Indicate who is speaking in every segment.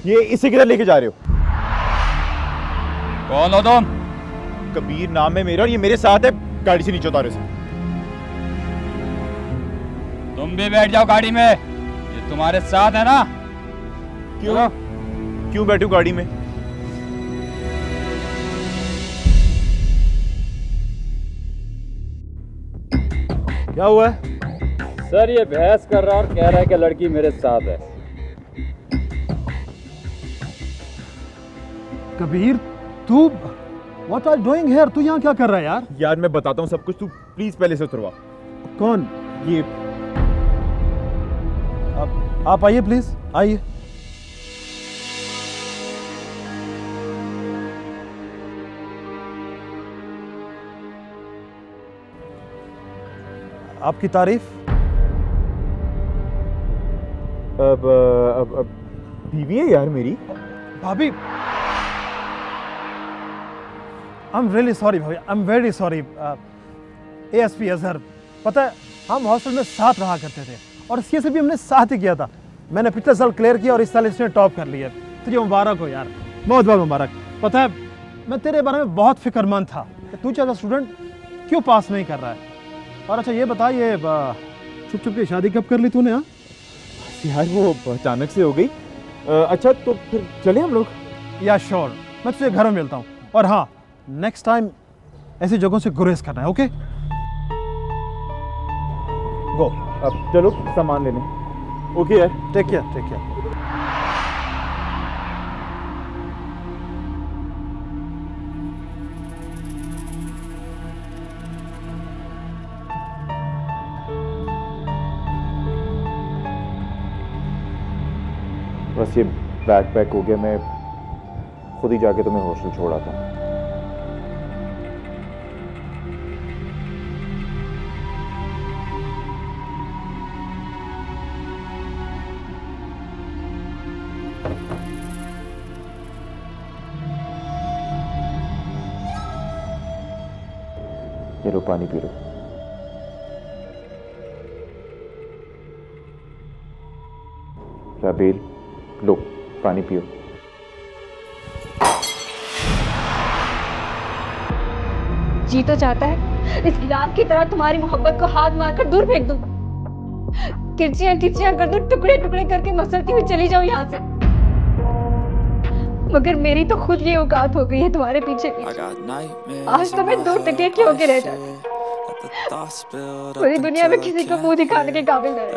Speaker 1: ये इसे किधर लेके जा रहे हो?
Speaker 2: कौन हो तुम?
Speaker 1: कबीर नाम है मेरा और ये मेरे साथ है। गाड़ी से नीचे उतारो इसे।
Speaker 2: तुम भी बैठ जाओ गाड़ी में, ये तुम्हारे साथ है ना?
Speaker 1: क्यों? क्यों बैठूं गाड़ी में? क्या हुआ है?
Speaker 2: सर ये बहस कर रहा और कह रहा है कि लड़की मेरे साथ है।
Speaker 3: कबीर तू व्हाट आर डूइंग हियर? तू यहाँ क्या कर रहा है यार?
Speaker 1: यार मैं बताता हूँ सब कुछ, तू प्लीज पहले से उतरवा।
Speaker 3: कौन?
Speaker 1: ये
Speaker 3: आप आइए प्लीज, आइए। आपकी तारीफ?
Speaker 1: अब बीवी है यार मेरी।
Speaker 3: भाभी आई एम रियली सॉरी भाभी, I am very sorry. ASP Azhar, पता है हम हॉस्टल में साथ रहा करते थे और सीए से भी हमने साथ ही किया था। मैंने पिछले साल क्लियर किया और इस साल इसने टॉप कर लिया। तुझे मुबारक हो यार, बहुत बहुत मुबारक। पता है मैं तेरे बारे में बहुत फिक्रमंद था कि तू जैसा स्टूडेंट क्यों पास नहीं कर रहा है। और अच्छा ये बता, ये छुप छुप के शादी कब कर ली तूने? हाँ
Speaker 1: यार वो अचानक से हो गई। अच्छा तो फिर चले हम लोग?
Speaker 3: या श्योर, मैं तुझे घर में मिलता हूँ। और हाँ, नेक्स्ट टाइम ऐसी जगहों से गुरेज करना है, ओके?
Speaker 1: गो, अब चलो सामान लेने। ओके यार,
Speaker 3: टेक केयर, टेक केयर।
Speaker 1: बस ये बैग पैक हो गया, मैं खुद ही जाके तुम्हें हॉस्टल छोड़ आता हूँ। ये लो पानी पी लो। राबेल लो पानी पियो।
Speaker 4: जी तो चाहता है इस गिलास की तरह तुम्हारी मोहब्बत को हाथ मारकर दूर फेंक दूं, किरचियां किरचियां कर दूं, टुकड़े टुकड़े करके मसलती हुई चली जाऊं यहाँ से। मगर मेरी तो खुद ये औकात हो गई है तुम्हारे पीछे पीछे। आज तो मैं दूर तक के होके रह जाती, पूरी दुनिया में किसी को मुंह दिखाने के काबिल नहीं।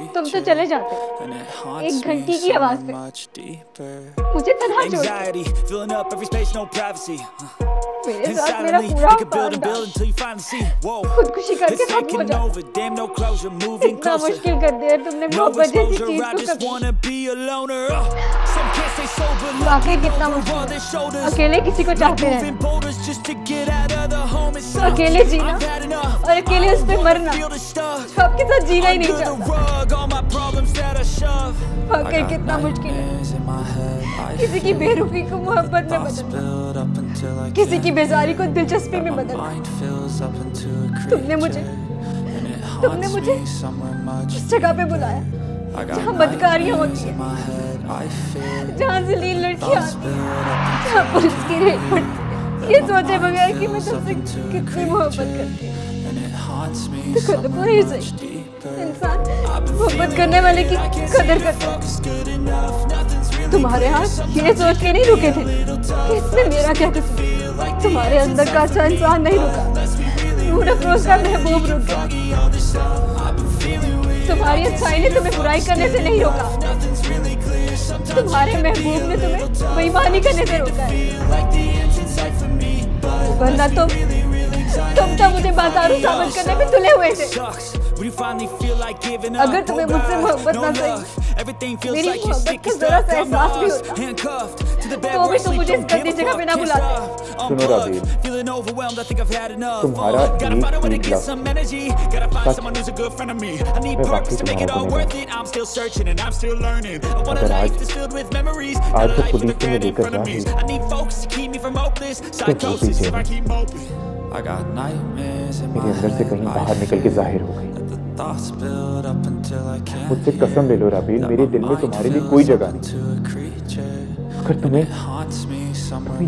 Speaker 4: तुम तो चले जाते एक घंटी की आवाज पे, मुझे तन्हा छोड़ मेरे साथ मेरा पूरा खुदकुशी करके खत्म हो जाओ। इतना मुश्किल कर दिया तुमने मोहब्बत जैसी चीज को कभी। वाकई कितना मुश्किल, अकेले किसी को चाहते रहना, अकेले जीना और अकेले उस पे मरना। आपके साथ जीना ही नहीं चाहता। वाकई कितना मुश्किल है किसी की बेरुखी को मोहब्बत में बदलना, किसी की बेजारी को दिलचस्पी में बदलना। तुमने मुझे उस जगह पे बुलाया जहाँ बदकारियाँ होती हैं, जहाँ जलील लड़कियाँ, जहाँ पुलिस की रेड पड़ती, ये सोचे बगैर कि मैं तुमसे कितनी मोहब्बत करती हूँ। तो कदमों ही सही इंसान मोहब्बत करने वाले की कदर करता है। तुम्हारे हाथ ये सोच के नहीं रुके थे कि इसमें मेरा क्या कसूर। तुम्हारे अंदर का अच्छा इंसान नहीं रुका, नूर अफरोज का महबूब रुक गया। तुम्हारी अच्छाई ने तुम्हें बुराई करने से नहीं रोका, तुम्हारे महबूब ने तुम्हें बेईमानी करने से रोका है। वरना तुम तो मुझे बाजारू साबित करने में तुले हुए थे। अगर तुम्हें मुझसे मोहब्बत ना सही, मेरी मोहब्बत का जरा सा एहसास भी होता, तो भी तुम मुझे इस गंदी जगह पे ना बुलाते।
Speaker 1: सुनो राबेल, तुम्हारा एक मीट लफ्ज़ मैं बाकी तुम्हारा को नहीं। अगर आज तो पुलिस तुम्हें लेकर जा रही तो वो भी मेरे अंदर से कहीं बाहर निकल के जाहिर हो गई। मुझसे कसम ले लो राबील, मेरे दिल में तुम्हारे लिए कोई जगह नहीं। अगर तुम्हें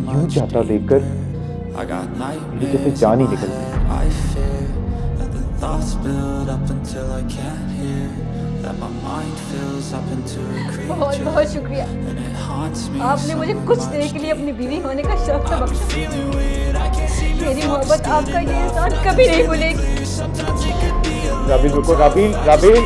Speaker 1: यूं जाता देखकर मेरी जैसे जान ही निकल गई।
Speaker 4: बहुत बहुत शुक्रिया, आपने मुझे कुछ देर के लिए अपनी बीवी होने का शौक तो बख्शा। मेरी मोहब्बत आपका ये एहसान कभी नहीं भूलेगी।
Speaker 1: राबील रुको, राबील, राबील।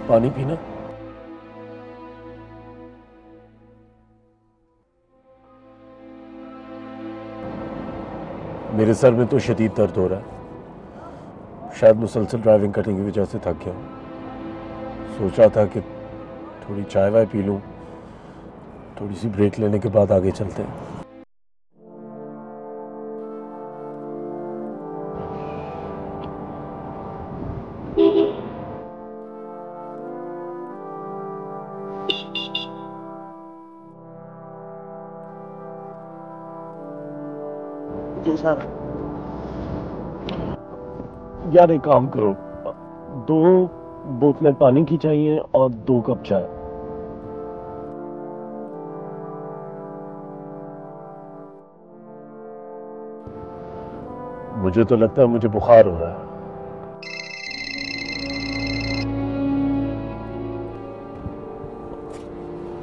Speaker 5: पानी पीना? मेरे सर में तो शदीद दर्द हो रहा है, शायद मुसलसल ड्राइविंग करने की वजह से थक गया हूं। सोच रहा था कि थोड़ी चाय वाय पी लूं, थोड़ी सी ब्रेक लेने के बाद आगे चलते हैं। यार एक काम करो, 2 बोतलें पानी की चाहिए और 2 कप चाय। मुझे तो लगता है मुझे बुखार हो रहा है।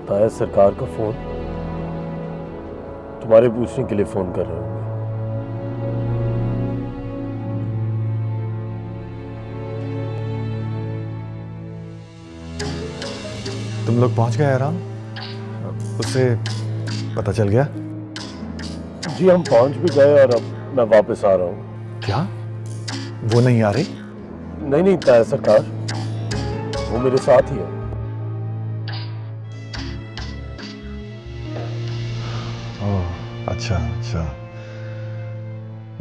Speaker 5: ताया सरकार का फोन, तुम्हारे पूछने के लिए फोन कर रहे होंगे।
Speaker 6: तुम लोग पहुंच गए आराम? उससे पता चल गया?
Speaker 5: जी हम पहुंच भी गए और अब मैं वापस आ रहा हूँ।
Speaker 6: क्या वो नहीं आ रही?
Speaker 5: नहीं ताया सरकार, वो मेरे साथ ही है।
Speaker 6: ओह अच्छा।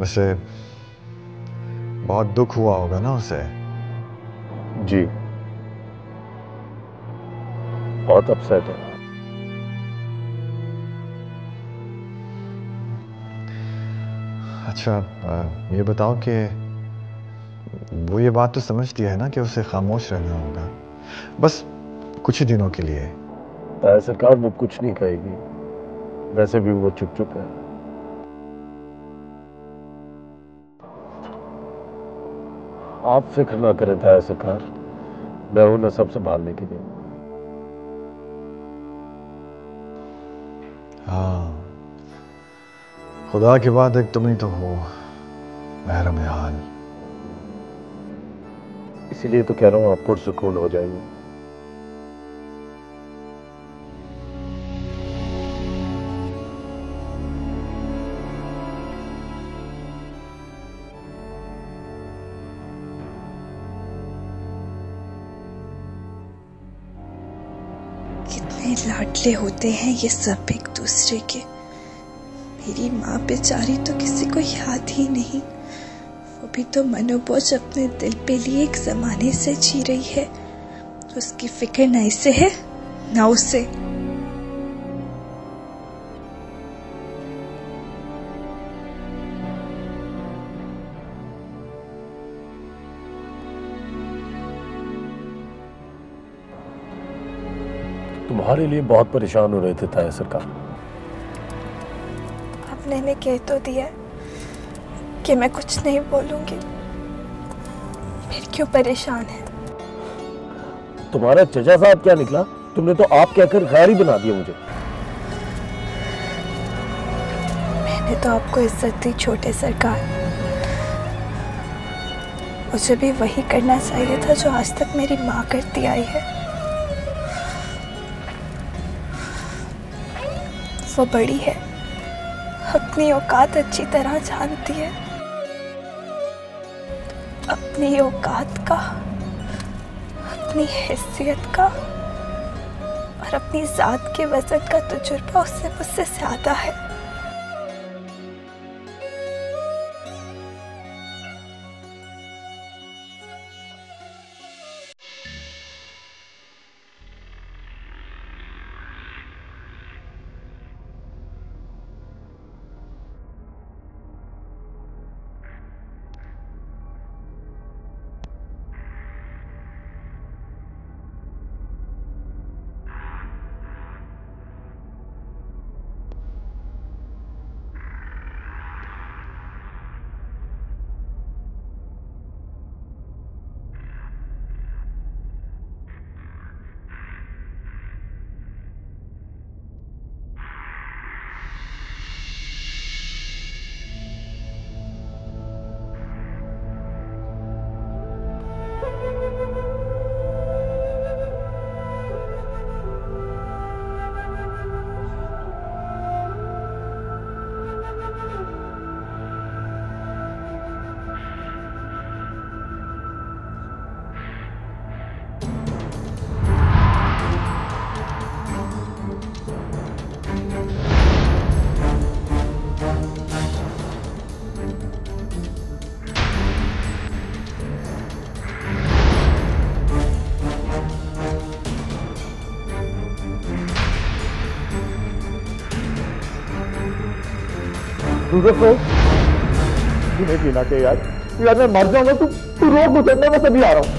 Speaker 6: वैसे बहुत दुख हुआ होगा ना उसे?
Speaker 5: जी बहुत अपसेट है।
Speaker 6: अच्छा ये बताओ कि वो ये बात तो समझती है ना कि उसे खामोश रहना होगा, बस कुछ ही दिनों के लिए।
Speaker 5: ताया सरकार वो कुछ नहीं कहेगी, वैसे भी वो चुप है। आप फिक्र ना करें ताया सरकार, मैं हूं ना सब संभालने के लिए।
Speaker 6: हाँ खुदा के बाद एक तुम ही तो हो महरम हाल।
Speaker 5: इसीलिए तो कह रहा हूं आप पुरसुकून हो जाइए।
Speaker 7: कितने लाडले होते हैं ये सब एक दूसरे के। मेरी माँ बेचारी तो किसी को याद ही नहीं, वो भी तो मनोबोझ अपने दिल पे लिए एक जमाने से जी रही है। उसकी फिक्र न इसे है न उसे।
Speaker 5: तुम्हारे लिए बहुत परेशान हो रहे थे ताया सरकार।
Speaker 7: सामने ने कह तो दिया कि मैं कुछ नहीं बोलूंगी, फिर क्यों परेशान है?
Speaker 5: तुम्हारा चचा साहब क्या निकला? तुमने तो आप कहकर गैर ही बना दिया मुझे।
Speaker 7: मैंने तो आपको इज्जत दी छोटे सरकार। मुझे भी वही करना चाहिए था जो आज तक मेरी माँ करती आई है। वो बड़ी है, अपनी औकात अच्छी तरह जानती है। अपनी औकात का, अपनी हैसियत का और अपनी जात के वजन का तजुर्बा उससे मुझसे ज्यादा है।
Speaker 1: नहीं पीना के यार मैं मर जाऊंगा। तू रोक मुझे, मैं तभी आ रहा हूँ।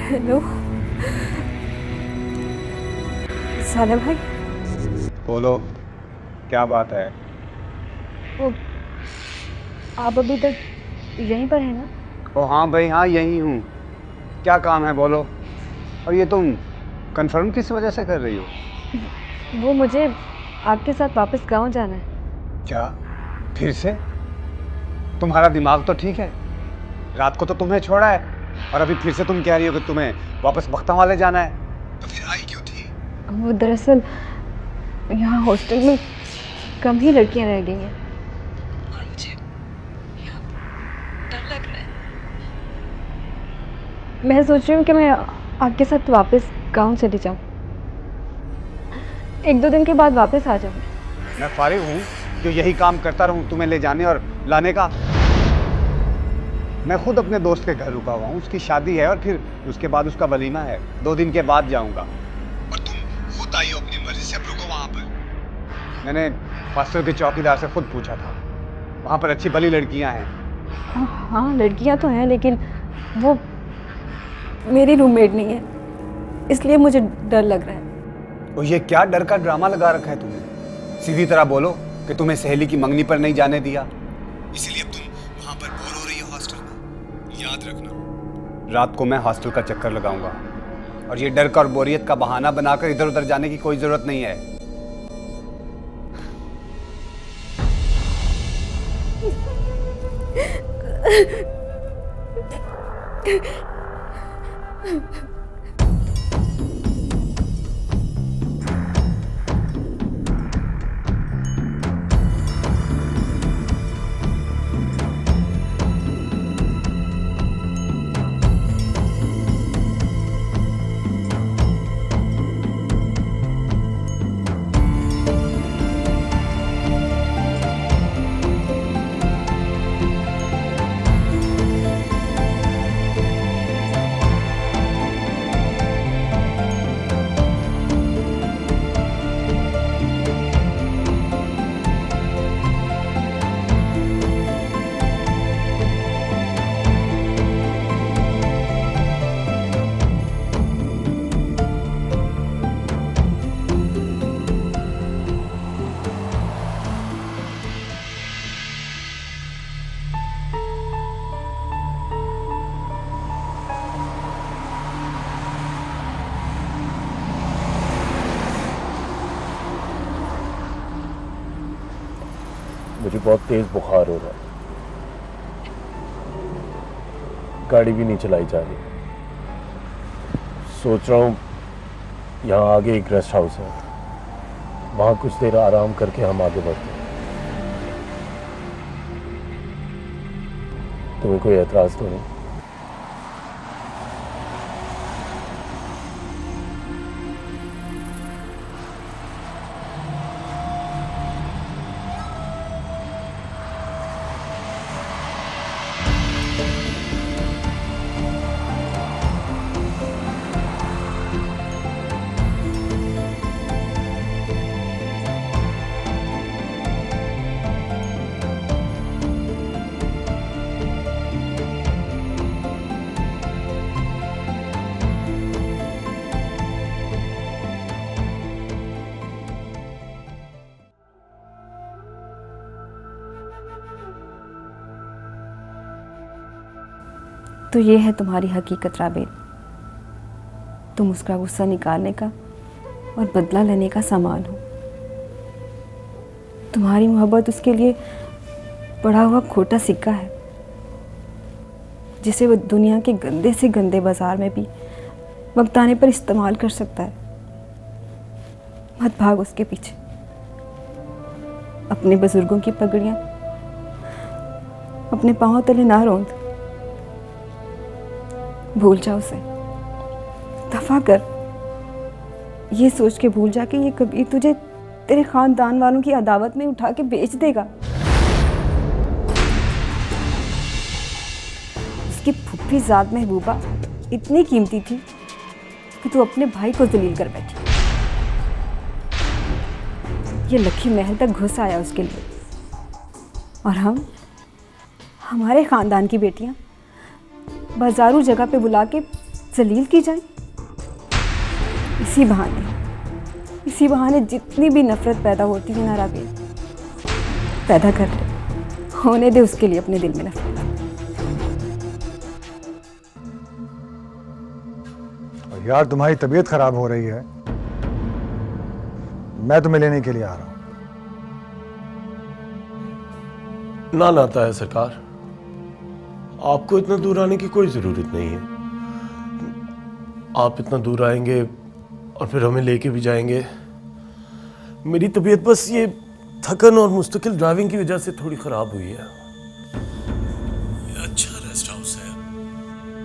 Speaker 4: हेलो साले भाई।
Speaker 8: बोलो, क्या बात है?
Speaker 4: वो आप अभी तक यहीं पर हैं ना?
Speaker 8: ओ हाँ भाई, हाँ यहीं हूँ। क्या काम है बोलो। और ये तुम कंफर्म किस वजह से कर रही हो?
Speaker 4: वो मुझे आपके साथ वापस गांव जाना है।
Speaker 8: क्या फिर से? तुम्हारा दिमाग तो ठीक है? रात को तो तुम्हें छोड़ा है और अभी फिर से तुम कह रही हो कि तुम्हें वापस बख्ता वाले जाना है। तो फिर आई क्यों थी?
Speaker 4: वो दरअसल यहाँ हॉस्टल में कम ही लड़कियाँ रह गई हैं और मुझे यहाँ डर लग रहा है। मैं सोच रही हूँ कि मैं आपके साथ वापस गांव चली जाऊँ, 1-2 दिन के बाद वापस आ जाऊँ।
Speaker 8: मैं फारिग हूँ जो यही काम करता रहूँ, तुम्हें ले जाने और लाने का। मैं खुद अपने दोस्त के घर रुका हुआ हूँ, उसकी शादी है और फिर उसके बाद उसका वलीमा है। 2 दिन के बाद जाऊँगा। और तुम खुद आई हो अपनी मर्जी से, अब रुको वहाँ पर। मैंने हॉस्टल के चौकीदार से खुद पूछा था, वहाँ पर अच्छी भली लड़कियाँ हैं।
Speaker 4: हाँ लड़कियाँ तो हैं, लेकिन वो मेरी रूममेट नहीं है, इसलिए मुझे डर लग रहा है।
Speaker 8: और ये क्या डर का ड्रामा लगा रखा है तुमने? सीधी तरह बोलो कि तुम्हें सहेली की मंगनी पर नहीं जाने दिया, इसीलिए अब तुम वहाँ पर बोर हो रही हो हॉस्टल में। याद रखना, रात को मैं हॉस्टल का चक्कर लगाऊंगा और ये डर का और बोरियत का बहाना बनाकर इधर उधर जाने की कोई जरूरत नहीं है।
Speaker 5: मुझे बहुत तेज बुखार हो रहा है, गाड़ी भी नहीं चलाई जा रही। सोच रहा हूँ यहाँ आगे एक रेस्ट हाउस है, वहाँ कुछ देर आराम करके हम आगे बढ़ते हैं। तुम्हें कोई एतराज तो नहीं?
Speaker 4: तो ये है तुम्हारी हकीकत राबेल। तुम उसका गुस्सा निकालने का और बदला लेने का सामान हो। तुम्हारी मोहब्बत उसके लिए पड़ा हुआ खोटा सिक्का है, जिसे वो दुनिया के गंदे से गंदे बाजार में भी वक्त आने पर इस्तेमाल कर सकता है। मत भाग उसके पीछे। अपने बुजुर्गों की पगड़ियां अपने पांव तले ना रौंद। भूल जा उसे, दफा कर। ये सोच के भूल जा कि ये कभी तुझे तेरे खानदान वालों की अदावत में उठा के बेच देगा। उसकी फुफ्फी ज़ात महबूबा इतनी कीमती थी कि तू अपने भाई को जलील कर बैठी। ये लखी महल तक घुस आया उसके लिए, और हमारे खानदान की बेटियां बाजारू जगह पे बुला के जलील की जाए। इसी बहाने जितनी भी नफरत पैदा होती है ना राबेल, पैदा कर ले। होने दे उसके लिए अपने दिल में नफरत।
Speaker 6: और यार तुम्हारी तबीयत खराब हो रही है, मैं तुम्हें लेने के लिए आ रहा हूं।
Speaker 5: ना लाता है सरकार, आपको इतना दूर आने की कोई जरूरत नहीं है। आप इतना दूर आएंगे और फिर हमें लेके भी जाएंगे। मेरी तबीयत बस ये थकन और मुस्तकिल ड्राइविंग की वजह से थोड़ी खराब हुई है। ये अच्छा रेस्ट हाउस है,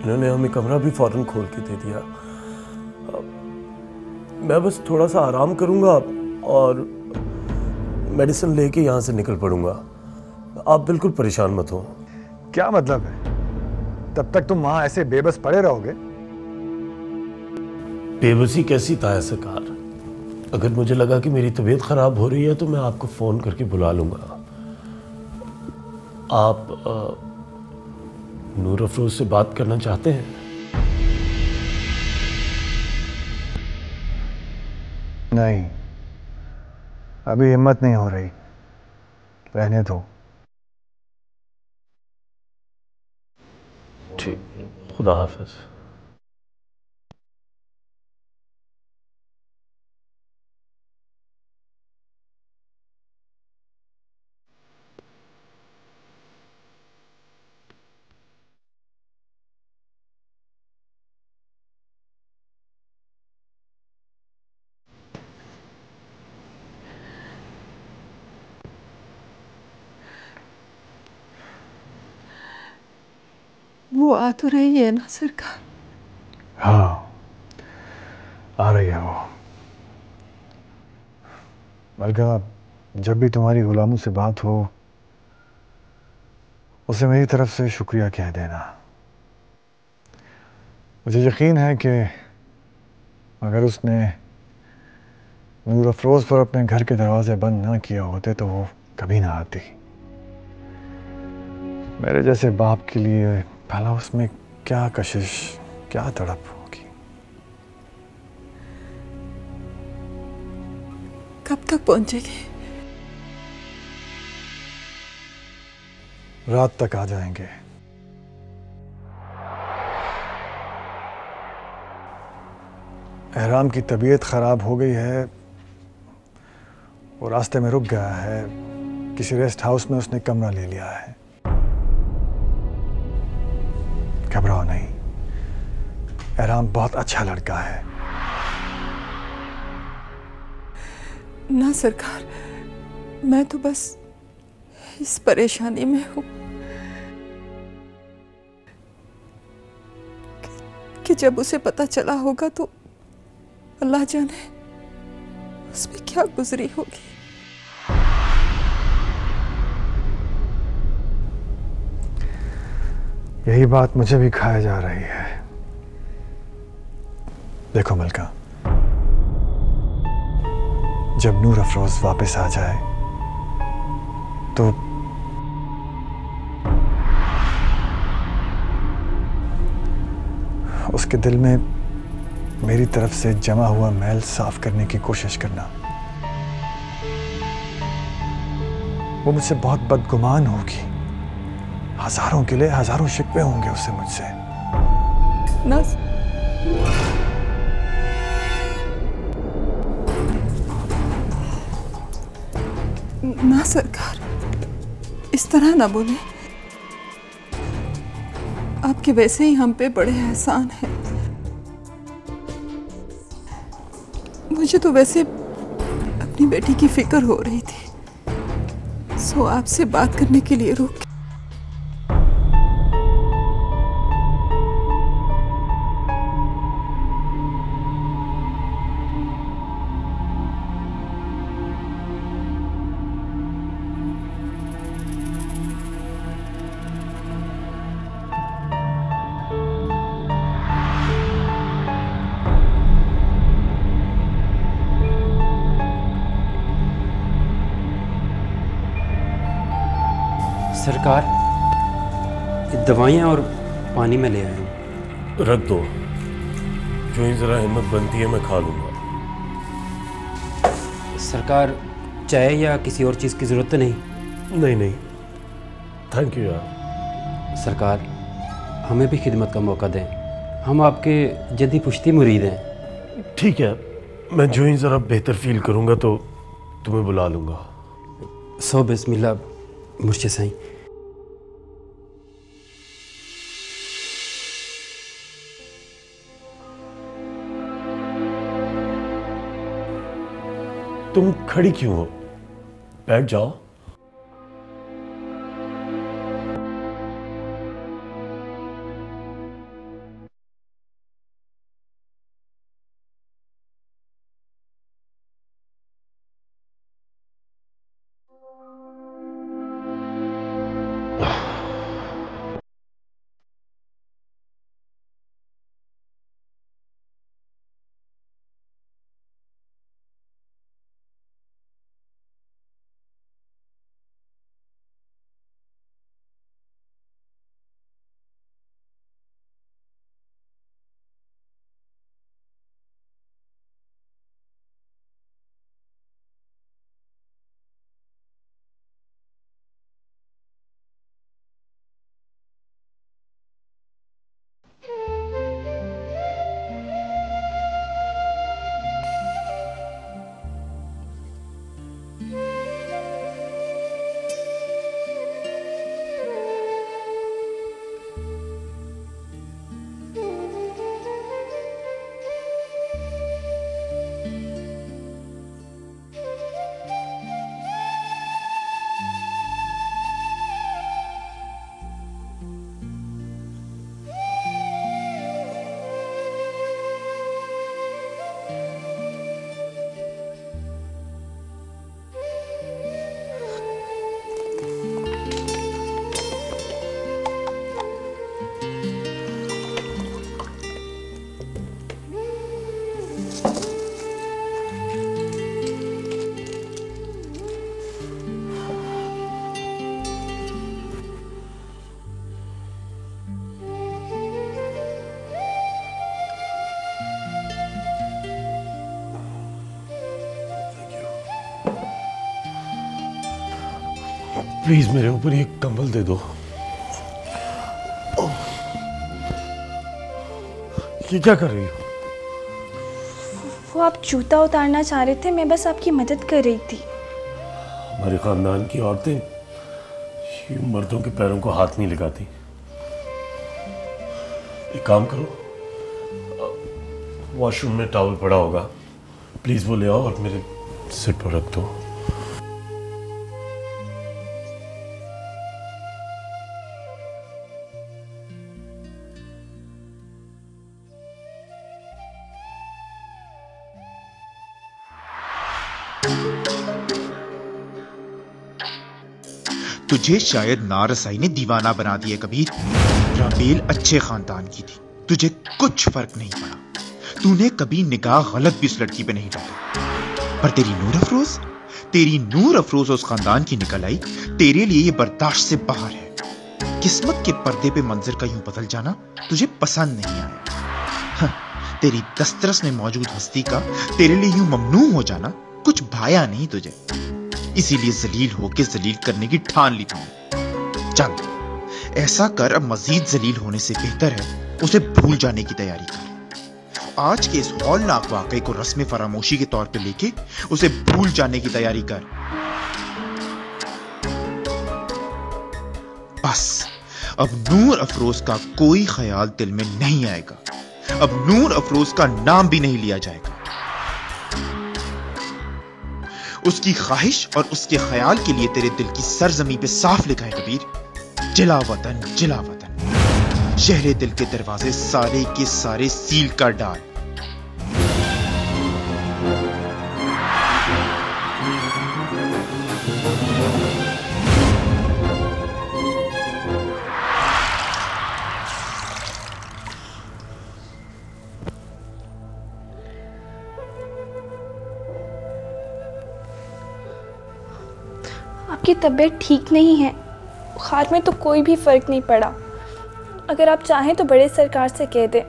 Speaker 5: इन्होंने हमें कमरा भी फौरन खोल के दे दिया। मैं बस थोड़ा सा आराम करूंगा और मेडिसिन लेके यहाँ से निकल पड़ूंगा। आप बिल्कुल परेशान मत हो।
Speaker 6: क्या मतलब है? तब तक तुम वहां ऐसे बेबस पड़े रहोगे?
Speaker 5: बेबसी कैसी था सरकार? अगर मुझे लगा कि मेरी तबीयत खराब हो रही है तो मैं आपको फोन करके बुला लूंगा। आप नूर अफरोज से बात करना चाहते हैं?
Speaker 6: नहीं, अभी हिम्मत नहीं हो रही, रहने दो।
Speaker 5: ठीक, खुदा हाफिज।
Speaker 7: वो आ तो रही है ना सरकार?
Speaker 6: हाँ, आ रही है वो। मलका, जब भी तुम्हारी गुलामों से बात हो उसे मेरी तरफ से शुक्रिया कह देना। मुझे यकीन है कि अगर उसने नूर अफरोज पर अपने घर के दरवाजे बंद ना किए होते तो वो कभी ना आती। मेरे जैसे बाप के लिए भला उसमें क्या कशिश, क्या तड़प होगी।
Speaker 7: कब तक पहुंचेगी?
Speaker 6: रात तक आ जाएंगे। एहराम की तबीयत खराब हो गई है, वो रास्ते में रुक गया है। किसी रेस्ट हाउस में उसने कमरा ले लिया है। घबराओ नहीं, एहराम बहुत अच्छा लड़का है।
Speaker 7: ना सरकार, मैं तो बस इस परेशानी में हूं कि जब उसे पता चला होगा तो अल्लाह जाने उसमें क्या गुजरी होगी।
Speaker 6: यही बात मुझे भी खाया जा रही है। देखो मलका, जब नूर अफरोज वापस आ जाए तो उसके दिल में मेरी तरफ से जमा हुआ मैल साफ करने की कोशिश करना। वो मुझसे बहुत बदगुमान होगी। हजारों गिले, हजारों शिकवे होंगे उससे मुझसे।
Speaker 7: ना सरकार, इस तरह ना बोले। आपके वैसे ही हम पे बड़े एहसान हैं। मुझे तो वैसे अपनी बेटी की फिक्र हो रही थी, सो आपसे बात करने के लिए रुक गई।
Speaker 9: सरकार, दवाइयाँ और पानी में ले आया हूँ।
Speaker 5: रख दो, जो ही जरा हिम्मत बनती है मैं खा लूँगा।
Speaker 9: सरकार, चाय या किसी और चीज़ की ज़रूरत तो नहीं?
Speaker 5: नहीं नहीं, थैंक यू यार।
Speaker 9: सरकार, हमें भी खिदमत का मौका दें, हम आपके जद्दी पुश्ती मुरीद हैं।
Speaker 5: ठीक है, मैं जो ही ज़रा बेहतर फील करूँगा तो तुम्हें बुला लूँगा।
Speaker 9: सो बिस्मिल्लाह मुर्शिद साईं।
Speaker 5: तुम खड़ी क्यों हो? बैठ जाओ। प्लीज मेरे ऊपर एक कंबल दे दो। ये क्या कर रही हो?
Speaker 7: वो आप जूता उतारना चाह रहे थे, मैं बस आपकी मदद कर रही थी।
Speaker 5: हमारे खानदान की औरतें यूं मर्दों के पैरों को हाथ नहीं लगाती। एक काम करो, वॉशरूम में टॉवल पड़ा होगा, प्लीज वो ले आओ और मेरे सिर पर रख दो।
Speaker 10: तुझे शायद नारसाई ने दीवाना बना दिया कबीर। राबेल अच्छे खानदान की थी, तुझे कुछ फर्क नहीं पड़ा। तूने कभी निगाह गलत भी उस लड़की पे नहीं डाली। पर तेरी नूर अफरोज उस खानदान की निकल आई, तेरे लिए ये बर्दाश्त से बाहर है। किस्मत के पर्दे पे मंजर का यूं बदल जाना तुझे पसंद नहीं आया। तेरी दस्तरस में मौजूद हस्ती का तेरे लिए यूं ममनू हो जाना कुछ भाया नहीं तुझे, इसीलिए जलील होके जलील करने की ठान ली तुमने। चल ऐसा कर, अब मजीद जलील होने से बेहतर है उसे भूल जाने की तैयारी कर। आज के इस हौलनाक वाकये को रस्म फरामोशी के तौर पे लेके उसे भूल जाने की तैयारी कर। बस अब नूर अफरोज का कोई ख्याल दिल में नहीं आएगा, अब नूर अफरोज का नाम भी नहीं लिया जाएगा। उसकी ख्वाहिश और उसके ख्याल के लिए तेरे दिल की सरजमी पे साफ लिखा है कबीर, जिला वतन जिला वतन। शहरे दिल के दरवाजे सारे के सारे सील कर डाल।
Speaker 7: आपकी तबीयत ठीक नहीं है, बुखार में तो कोई भी फर्क नहीं पड़ा। अगर आप चाहें तो बड़े सरकार से कह दें,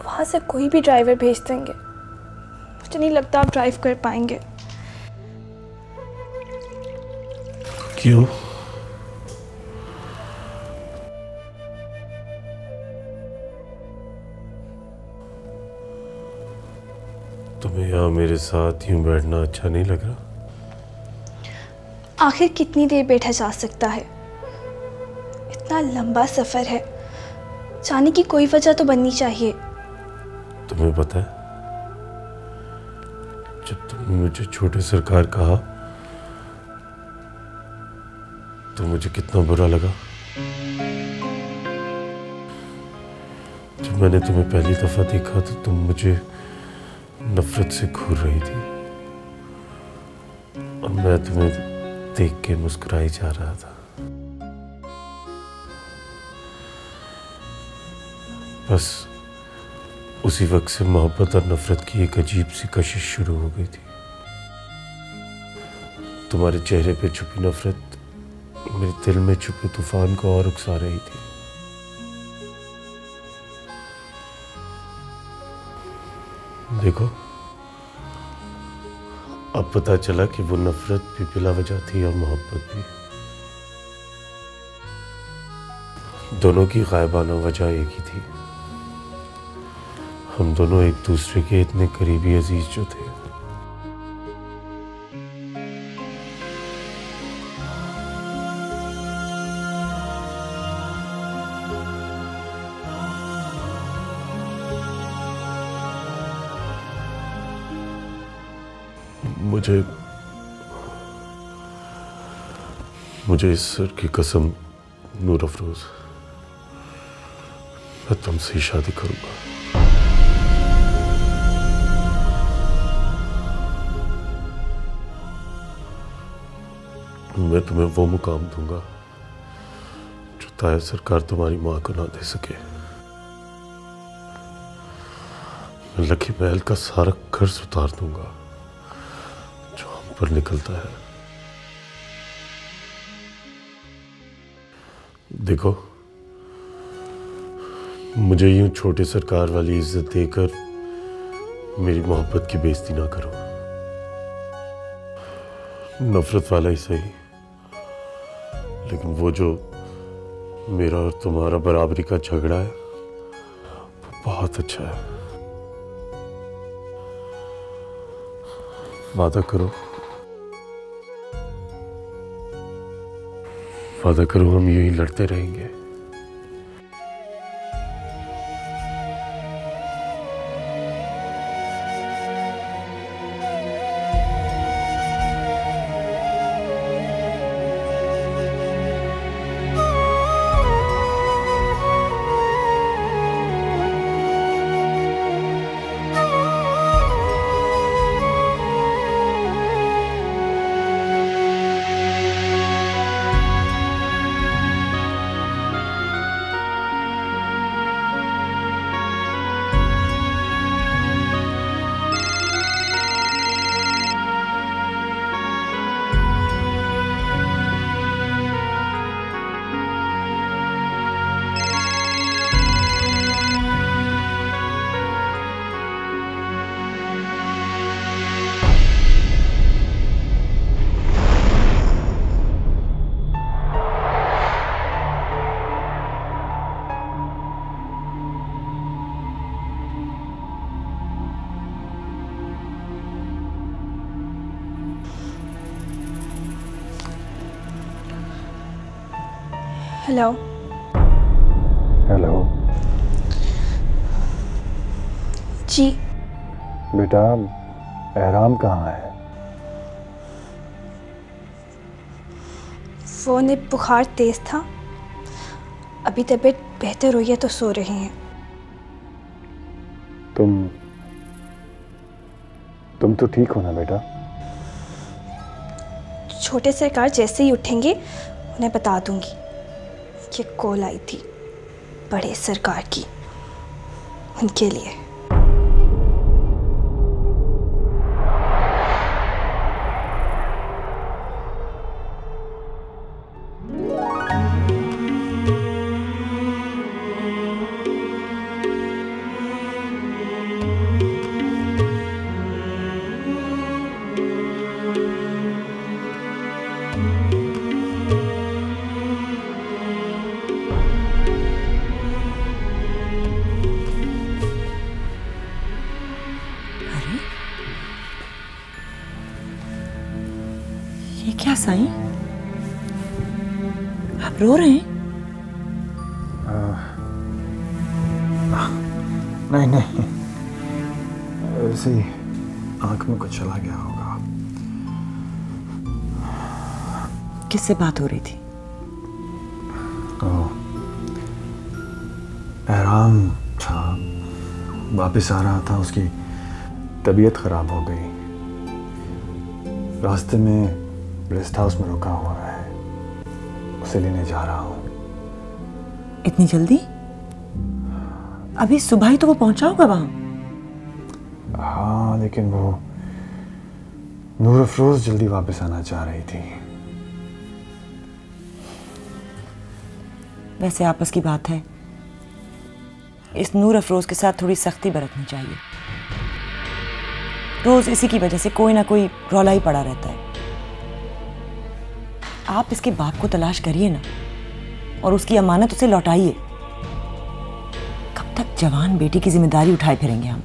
Speaker 7: वहाँ से कोई भी ड्राइवर भेज देंगे। मुझे नहीं लगता आप ड्राइव कर पाएंगे।
Speaker 5: क्यों? तुम्हें यहाँ मेरे साथ यूं बैठना अच्छा नहीं लग रहा?
Speaker 7: आखिर कितनी देर बैठा जा सकता है? इतना लंबा सफर है, जाने की कोई वजह तो बननी चाहिए।
Speaker 5: तुम्हें पता है, जब तुमने मुझे छोटे सरकार कहा तो मुझे कितना बुरा लगा। जब मैंने तुम्हें पहली दफा देखा तो तुम मुझे नफरत से घूर रही थी और मैं तुम्हें देख के मुस्कुराई जा रहा था। बस उसी वक्त से मोहब्बत और नफरत की एक अजीब सी कशिश शुरू हो गई थी। तुम्हारे चेहरे पे छुपी नफरत मेरे दिल में छुपे तूफान को और उकसा रही थी। देखो, अब पता चला कि वो नफरत भी बिला वजह थी और मोहब्बत भी। दोनों की गायबाना वजह एक ही थी, हम दोनों एक दूसरे के इतने करीबी अजीज जो थे। मुझे इस सर की कसम नूर अफरोज, मैं तुमसे ही शादी करूंगा। मैं तुम्हें वो मुकाम दूंगा जो ताया सरकार तुम्हारी मां को ना दे सके। मैं लकी महल का सारा कर्ज उतार दूंगा जो हम पर निकलता है। देखो, मुझे यूं छोटे सरकार वाली इज्जत देकर मेरी मोहब्बत की बेइज्जती ना करो। नफरत वाला ही सही, लेकिन वो जो मेरा और तुम्हारा बराबरी का झगड़ा है वो बहुत अच्छा है। वादा करो, वादा करो हम यही लड़ते रहेंगे।
Speaker 7: हेलो।
Speaker 6: हेलो
Speaker 7: जी।
Speaker 6: बेटा एहराम कहाँ है?
Speaker 7: वो ने बुखार तेज था, अभी तबीयत बेहतर हुई है तो सो रहे हैं।
Speaker 6: तुम तो ठीक हो ना बेटा?
Speaker 7: छोटे सरकार जैसे ही उठेंगे उन्हें बता दूंगी कि कॉल आई थी बड़े सरकार की, उनके लिए।
Speaker 11: ये क्या साईं, आप रो रहे हैं?
Speaker 6: नहीं, ऐसे ही आंख में कुछ चला गया होगा।
Speaker 11: किससे बात हो रही थी?
Speaker 6: एहराम था, वापस आ रहा था, उसकी तबीयत खराब हो गई। रास्ते में रेस्ट हाउस में रुका हुआ है, उसे लेने जा रहा हूँ।
Speaker 11: इतनी जल्दी? अभी सुबह ही तो वो पहुंचा होगा वहां।
Speaker 6: हाँ, लेकिन वो नूर अफरोज जल्दी वापस आना चाह रही थी।
Speaker 11: वैसे आपस की बात है, इस नूर अफरोज के साथ थोड़ी सख्ती बरतनी चाहिए। रोज इसी की वजह से कोई ना कोई रौला ही पड़ा रहता है। आप इसके बाप को तलाश करिए ना, और उसकी अमानत उसे लौटाइए। कब तक जवान बेटी की जिम्मेदारी उठाए फिरेंगे हम?